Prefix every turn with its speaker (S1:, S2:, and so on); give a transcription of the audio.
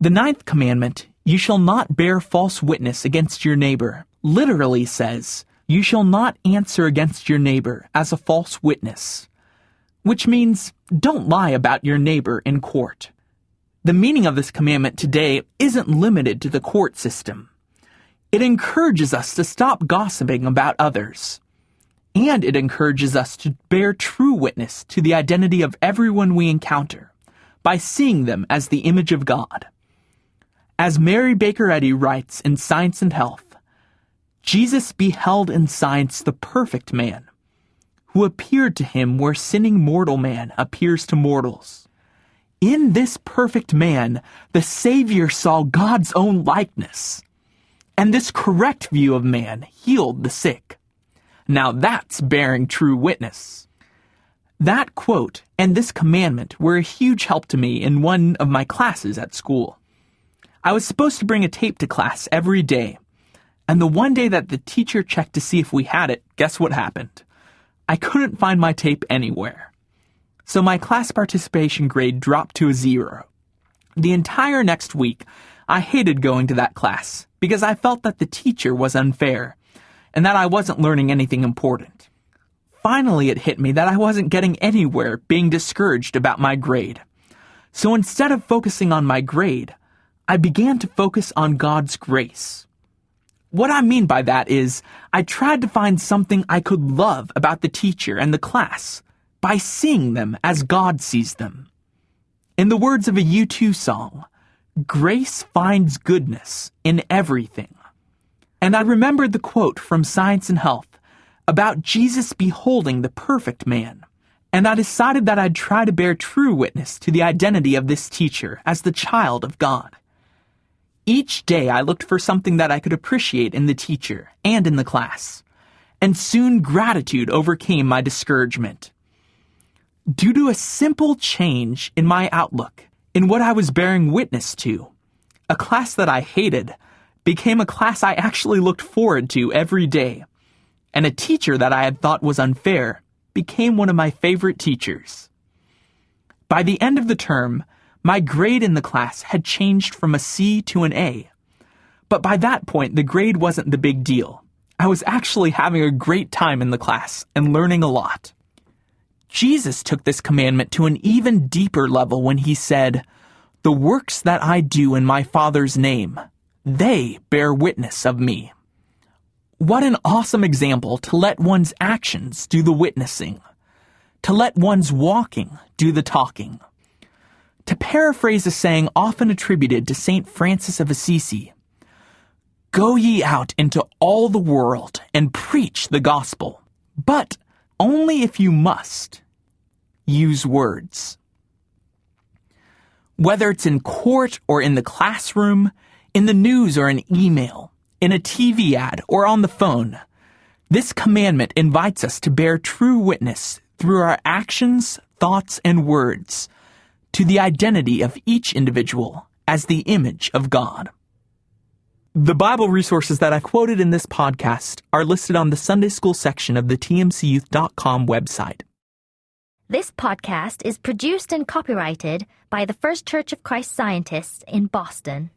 S1: The 9th commandment, "You shall not bear false witness against your neighbor," literally says, "You shall not answer against your neighbor as a false witness," which means don't lie about your neighbor in court. The meaning of this commandment today isn't limited to the court system. It encourages us to stop gossiping about others. And it encourages us to bear true witness to the identity of everyone we encounter by seeing them as the image of God. As Mary Baker Eddy writes in Science and Health, Jesus beheld in science the perfect man, who appeared to him where sinning mortal man appears to mortals. In this perfect man, the Savior saw God's own likeness, and this correct view of man healed the sick. Now that's bearing true witness. That quote and this commandment were a huge help to me in one of my classes at school. I was supposed to bring a tape to class every day, and the one day that the teacher checked to see if we had it, guess what happened? I couldn't find my tape anywhere. So my class participation grade dropped to a 0. The entire next week, I hated going to that class because I felt that the teacher was unfair and that I wasn't learning anything important. Finally, it hit me that I wasn't getting anywhere being discouraged about my grade. So instead of focusing on my grade, I began to focus on God's grace. What I mean by that is, I tried to find something I could love about the teacher and the class by seeing them as God sees them. In the words of a U2 song, grace finds goodness in everything. And I remembered the quote from Science and Health about Jesus beholding the perfect man, and I decided that I'd try to bear true witness to the identity of this teacher as the child of God. Each day I looked for something that I could appreciate in the teacher and in the class, and soon gratitude overcame my discouragement. Due to a simple change in my outlook, in what I was bearing witness to, a class that I hated became a class I actually looked forward to every day, and a teacher that I had thought was unfair became one of my favorite teachers. By the end of the term, my grade in the class had changed from a C to an A, but by that point the grade wasn't the big deal. I was actually having a great time in the class and learning a lot. Jesus took this commandment to an even deeper level when he said, "The works that I do in my Father's name, they bear witness of me." What an awesome example to let one's actions do the witnessing, to let one's walking do the talking. To paraphrase a saying often attributed to St. Francis of Assisi, "Go ye out into all the world and preach the gospel, but only if you must use words." Whether it's in court or in the classroom, in the news or an email, in a TV ad or on the phone, this commandment invites us to bear true witness through our actions, thoughts, and words to the identity of each individual as the image of God. The Bible resources that I quoted in this podcast are listed on the Sunday School section of the tmcyouth.com website.
S2: This podcast is produced and copyrighted by the First Church of Christ Scientists in Boston.